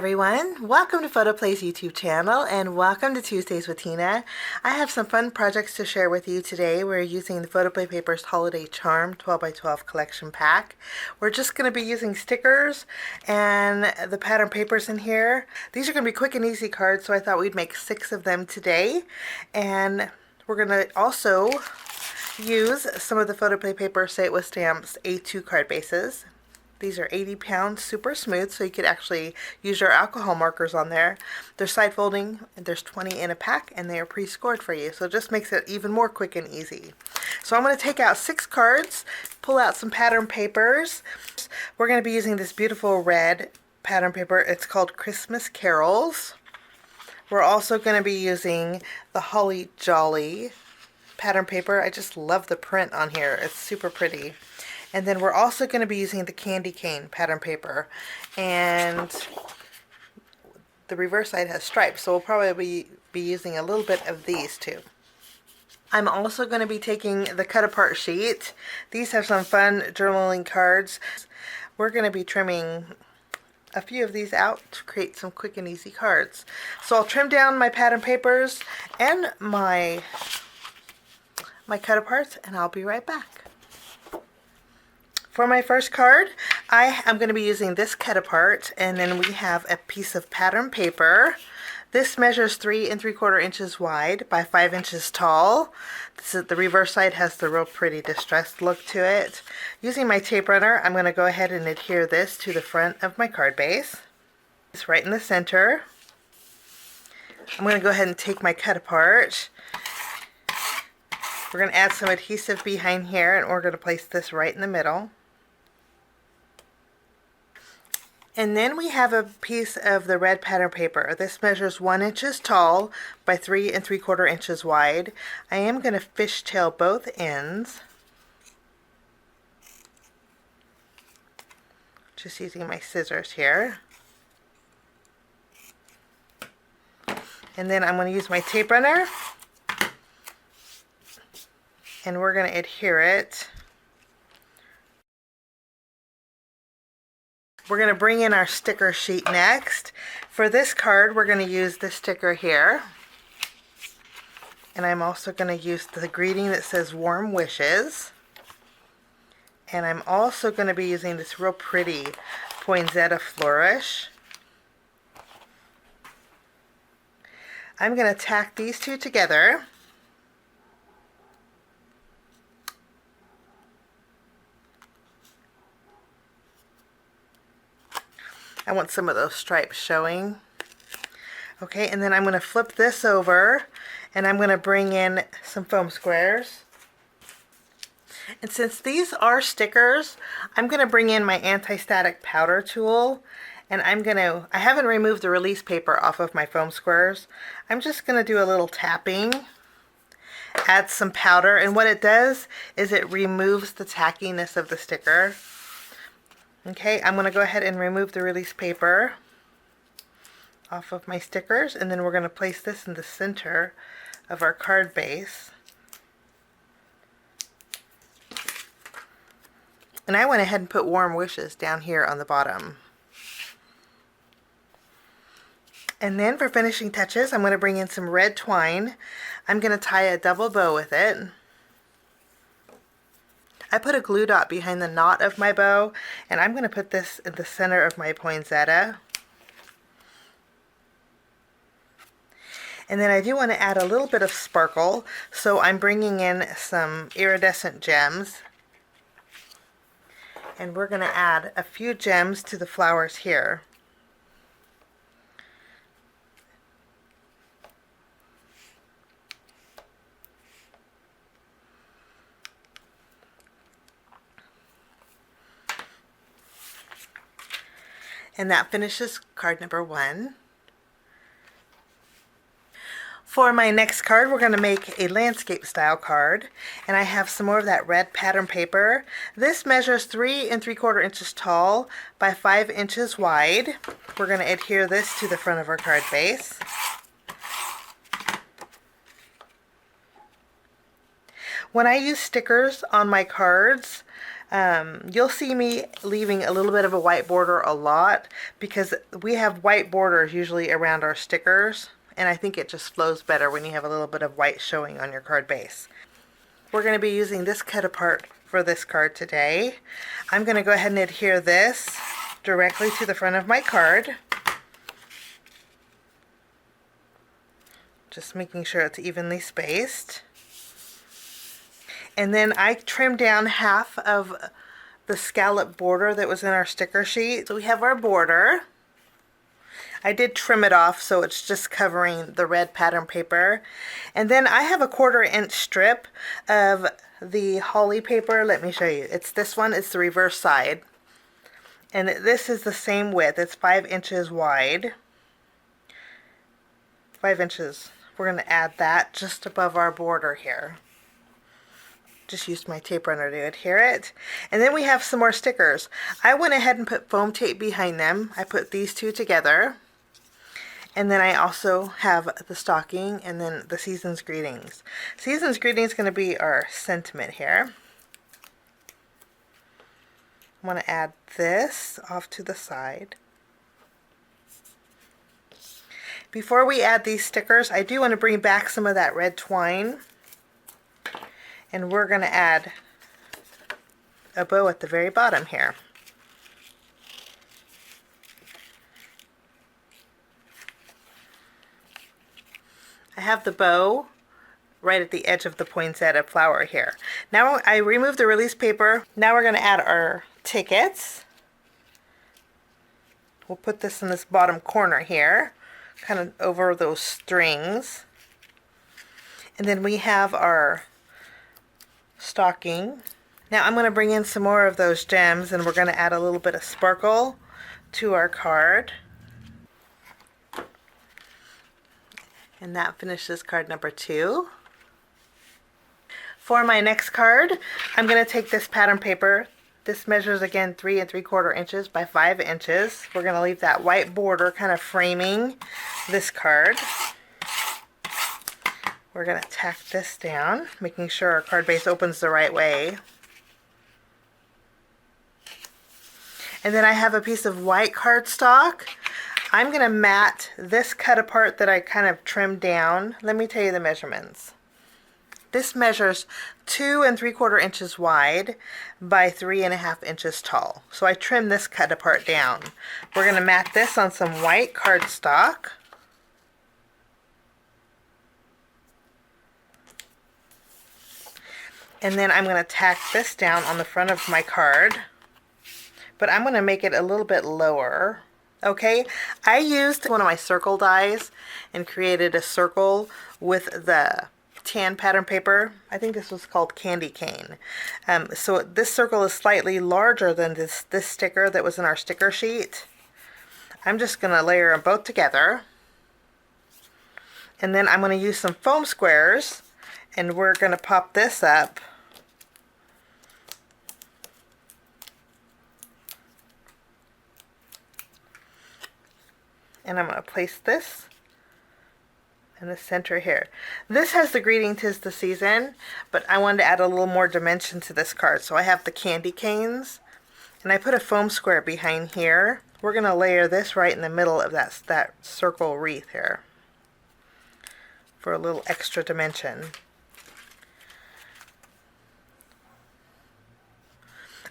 everyone, welcome to Photoplay's YouTube channel and welcome to Tuesdays with Tina. I have some fun projects to share with you today. We're using the Photoplay Paper's Holiday Charm 12x12 collection pack. We're just going to be using stickers and the pattern papers in here. These are going to be quick and easy cards, so I thought we'd make 6 of them today. And we're going to also use some of the Photoplay Paper Say with Stamps A2 card bases. These are 80 pounds, super smooth, so you could actually use your alcohol markers on there. They're side folding, and there's 20 in a pack, and they are pre-scored for you, so it just makes it even more quick and easy. So I'm going to take out 6 cards, pull out some pattern papers. We're going to be using this beautiful red pattern paper. It's called Christmas Carols. We're also going to be using the Holly Jolly pattern paper. I just love the print on here. It's super pretty. And then we're also going to be using the Candy Cane pattern paper. And the reverse side has stripes, so we'll probably be using a little bit of these too. I'm also going to be taking the cut apart sheet. These have some fun journaling cards. We're going to be trimming a few of these out to create some quick and easy cards. So I'll trim down my pattern papers and my cut aparts, and I'll be right back. For my first card, I am going to be using this cut apart, and then we have a piece of pattern paper. This measures 3 3/4 inches wide by 5 inches tall. The reverse side has the real pretty distressed look to it. Using my tape runner, I'm going to go ahead and adhere this to the front of my card base. It's right in the center. I'm going to go ahead and take my cut apart. We're going to add some adhesive behind here, and we're going to place this right in the middle. And then we have a piece of the red pattern paper. This measures 1 inches tall by 3 3/4 inches wide. I am going to fishtail both ends, just using my scissors here. And then I'm going to use my tape runner, and we're going to adhere it. We're going to bring in our sticker sheet next. For this card, we're going to use this sticker here. And I'm also going to use the greeting that says Warm Wishes. And I'm also going to be using this real pretty poinsettia flourish. I'm going to tack these two together. I want some of those stripes showing. Okay, and then I'm going to flip this over, and I'm going to bring in some foam squares. And since these are stickers, I'm going to bring in my anti-static powder tool, and I haven't removed the release paper off of my foam squares. I'm just going to do a little tapping, add some powder, and what it does is it removes the tackiness of the sticker. Okay, I'm going to go ahead and remove the release paper off of my stickers, and then we're going to place this in the center of our card base. And I went ahead and put Warm Wishes down here on the bottom. And then for finishing touches, I'm going to bring in some red twine. I'm going to tie a double bow with it. I put a glue dot behind the knot of my bow, and I'm going to put this in the center of my poinsettia. And then I do want to add a little bit of sparkle, so I'm bringing in some iridescent gems. And we're going to add a few gems to the flowers here. And that finishes card number 1. For my next card, we're going to make a landscape style card. And I have some more of that red pattern paper. This measures 3 3/4 inches tall by 5 inches wide. We're going to adhere this to the front of our card base. When I use stickers on my cards, You'll see me leaving a little bit of a white border a lot because we have white borders usually around our stickers, and I think it just flows better when you have a little bit of white showing on your card base. We're going to be using this cut apart for this card today. I'm going to go ahead and adhere this directly to the front of my card. Just making sure it's evenly spaced. And then I trimmed down half of the scallop border that was in our sticker sheet. So we have our border. I did trim it off so it's just covering the red pattern paper. And then I have a 1/4 inch strip of the holly paper. Let me show you. It's this one. It's the reverse side. And this is the same width. It's 5 inches wide. 5 inches. We're going to add that just above our border here. Just used my tape runner to adhere it. And then we have some more stickers. I went ahead and put foam tape behind them. I put these two together. And then I also have the stocking and then the Season's Greetings. Season's Greetings is going to be our sentiment here. I want to add this off to the side. Before we add these stickers, I do want to bring back some of that red twine. And we're going to add a bow at the very bottom here. I have the bow right at the edge of the poinsettia flower here. Now I removed the release paper. Now we're going to add our tickets. We'll put this in this bottom corner here, kind of over those strings. And then we have our stocking. Now I'm going to bring in some more of those gems and we're going to add a little bit of sparkle to our card. And that finishes card number 2. For my next card, I'm going to take this pattern paper. This measures again 3 3/4 inches by 5 inches. We're going to leave that white border kind of framing this card. We're going to tack this down, making sure our card base opens the right way. And then I have a piece of white cardstock. I'm going to mat this cut apart that I kind of trimmed down. Let me tell you the measurements. This measures 2 3/4 inches wide by 3.5 inches tall. So I trimmed this cut apart down. We're going to mat this on some white cardstock. And then I'm going to tack this down on the front of my card. But I'm going to make it a little bit lower. Okay, I used one of my circle dies and created a circle with the tan pattern paper. I think this was called Candy Cane. So this circle is slightly larger than this sticker that was in our sticker sheet. I'm just going to layer them both together. And then I'm going to use some foam squares and we're going to pop this up. And I'm going to place this in the center here. This has the greeting 'tis the season, but I wanted to add a little more dimension to this card. So I have the candy canes, and I put a foam square behind here. We're going to layer this right in the middle of that circle wreath here for a little extra dimension.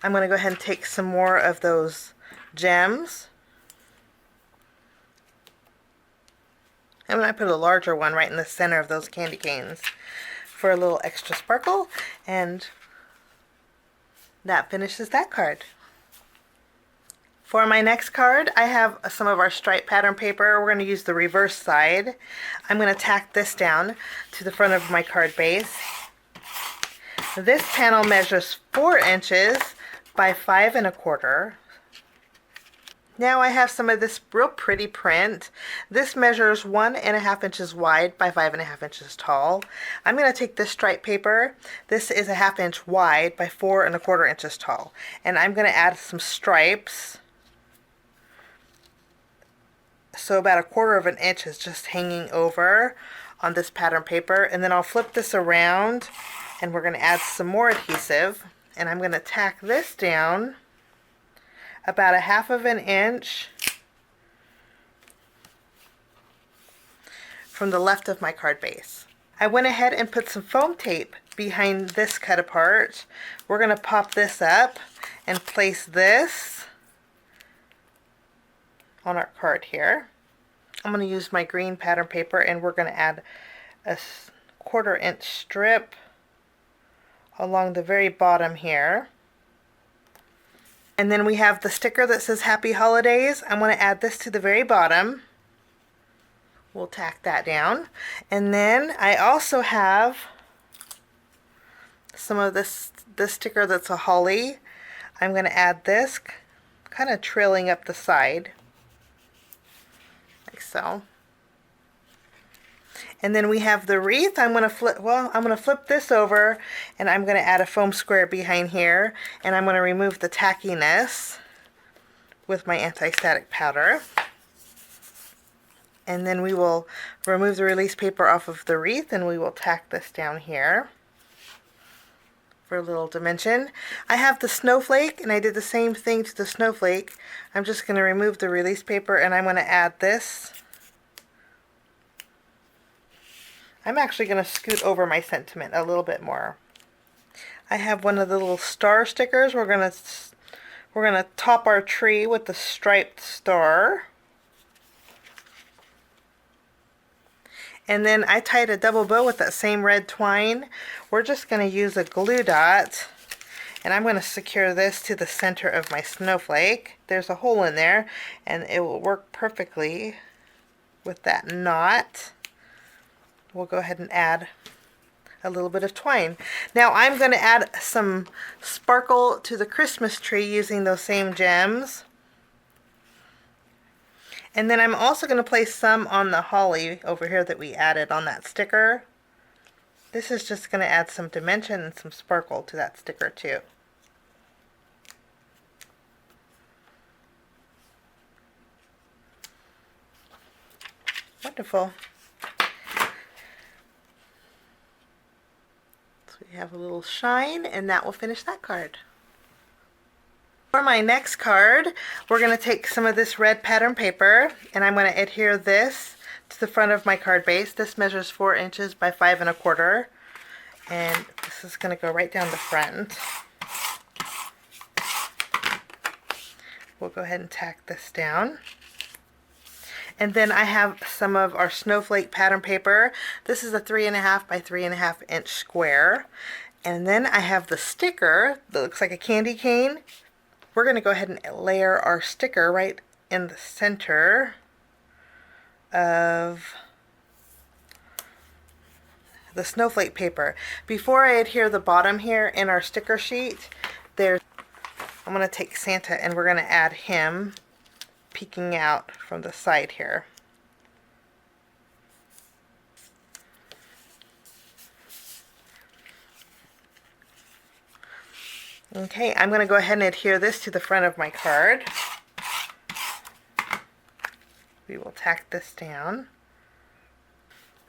I'm going to go ahead and take some more of those gems. I'm going to put a larger one right in the center of those candy canes for a little extra sparkle, and that finishes that card. For my next card, I have some of our stripe pattern paper. We're going to use the reverse side. I'm going to tack this down to the front of my card base. This panel measures 4 inches by 5 1/4. Now I have some of this real pretty print. This measures 1.5 inches wide by 5.5 inches tall. I'm going to take this stripe paper. This is a 1/2 inch wide by 4 1/4 inches tall. And I'm going to add some stripes. So about 1/4 of an inch is just hanging over on this pattern paper. And then I'll flip this around and we're going to add some more adhesive. And I'm going to tack this down about 1/2 inch from the left of my card base. I went ahead and put some foam tape behind this cut apart. We're going to pop this up and place this on our card here. I'm going to use my green pattern paper, and we're going to add a 1/4 inch strip along the very bottom here. And then we have the sticker that says Happy Holidays. I'm going to add this to the very bottom. We'll tack that down. And then I also have some of this sticker that's a holly. I'm going to add this kind of trailing up the side, like so. And then we have the wreath. I'm going to flip this over, and I'm going to add a foam square behind here, and I'm going to remove the tackiness with my anti-static powder. And then we will remove the release paper off of the wreath, and we will tack this down here for a little dimension. I have the snowflake, and I did the same thing to the snowflake. I'm just going to remove the release paper, and I'm going to add this. I'm actually going to scoot over my sentiment a little bit more. I have one of the little star stickers. We're going to top our tree with the striped star. And then I tied a double bow with that same red twine. We're just going to use a glue dot, and I'm going to secure this to the center of my snowflake. There's a hole in there, and it will work perfectly with that knot. We'll go ahead and add a little bit of twine. Now I'm going to add some sparkle to the Christmas tree using those same gems. And then I'm also going to place some on the holly over here that we added on that sticker. This is just going to add some dimension and some sparkle to that sticker too. Wonderful. So we have a little shine, and that will finish that card. For my next card, we're going to take some of this red pattern paper, and I'm going to adhere this to the front of my card base. This measures 4 inches by 5 1/4, and this is going to go right down the front. We'll go ahead and tack this down. And then I have some of our snowflake pattern paper. This is a 3.5 by 3.5 inch square. And then I have the sticker that looks like a candy cane. We're going to go ahead and layer our sticker right in the center of the snowflake paper. Before I adhere the bottom here in our sticker sheet, I'm going to take Santa, and we're going to add him peeking out from the side here. Okay, I'm going to go ahead and adhere this to the front of my card. We will tack this down.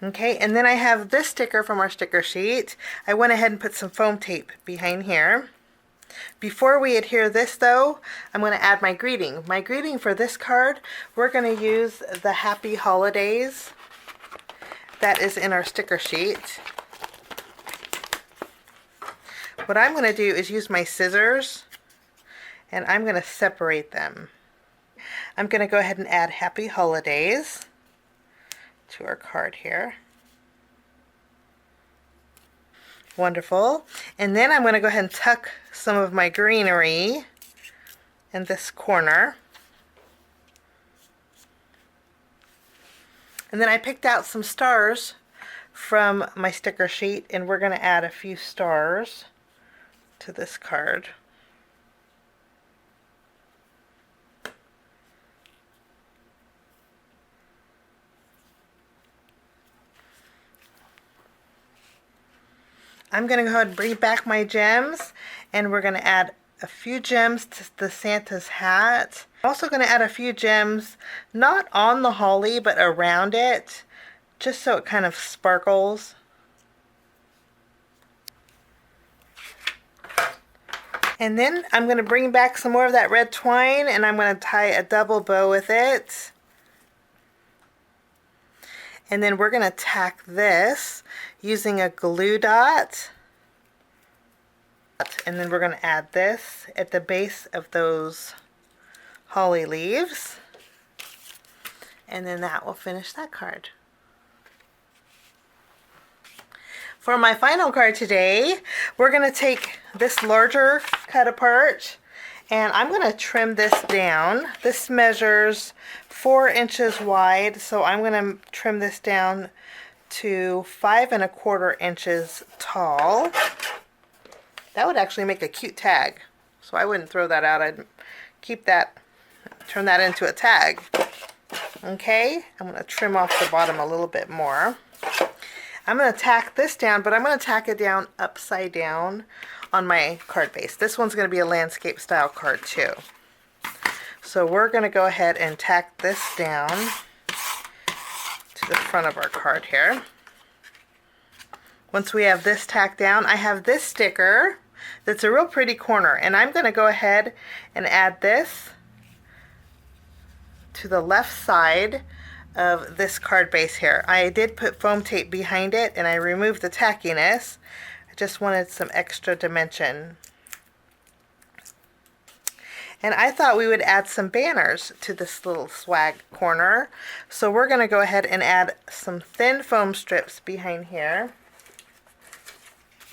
Okay, and then I have this sticker from our sticker sheet. I went ahead and put some foam tape behind here. Before we adhere this though, I'm going to add my greeting. My greeting for this card, we're going to use the Happy Holidays that is in our sticker sheet. What I'm going to do is use my scissors, and I'm going to separate them. I'm going to go ahead and add Happy Holidays to our card here. Wonderful. And then I'm going to go ahead and tuck some of my greenery in this corner. And then I picked out some stars from my sticker sheet, and we're going to add a few stars to this card. I'm going to go ahead and bring back my gems, and we're going to add a few gems to the Santa's hat. I'm also going to add a few gems not on the holly but around it, just so it kind of sparkles. And then I'm going to bring back some more of that red twine, and I'm going to tie a double bow with it. And then we're going to tack this using a glue dot. And then we're going to add this at the base of those holly leaves. And then that will finish that card. For my final card today, we're going to take this larger cut apart, and I'm going to trim this down. This measures 4 inches wide, so I'm going to trim this down to 5 1/4 inches tall. That would actually make a cute tag, so I wouldn't throw that out. I'd keep that, turn that into a tag. Okay, I'm going to trim off the bottom a little bit more. I'm going to tack this down, but I'm going to tack it down upside down on my card base. This one's going to be a landscape style card too. So we're going to go ahead and tack this down to the front of our card here. Once we have this tacked down, I have this sticker that's a real pretty corner, and I'm going to go ahead and add this to the left side of this card base here. I did put foam tape behind it, and I removed the tackiness. I just wanted some extra dimension. And I thought we would add some banners to this little swag corner. So we're going to go ahead and add some thin foam strips behind here.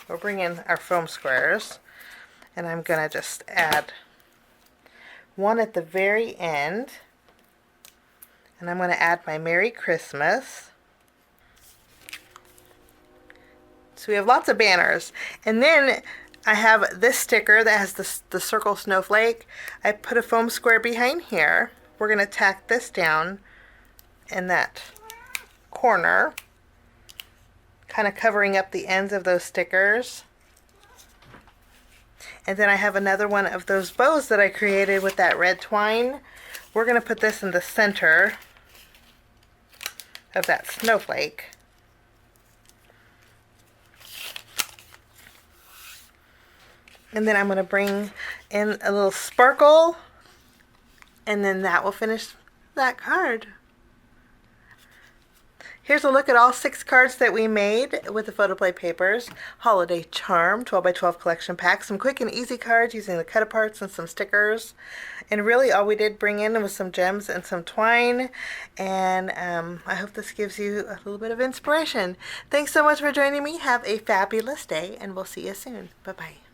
We'll bring in our foam squares, and I'm going to just add one at the very end. And I'm going to add my Merry Christmas. So we have lots of banners. And then I have this sticker that has the circle snowflake. I put a foam square behind here. We're going to tack this down in that corner, kind of covering up the ends of those stickers. And then I have another one of those bows that I created with that red twine. We're going to put this in the center of that snowflake. And then I'm going to bring in a little sparkle, and then that will finish that card. Here's a look at all 6 cards that we made with the Photoplay Papers Holiday Charm 12x12 collection pack. Some quick and easy cards using the cut aparts and some stickers. And really all we did bring in was some gems and some twine. And I hope this gives you a little bit of inspiration. Thanks so much for joining me. Have a fabulous day, and we'll see you soon. Bye-bye.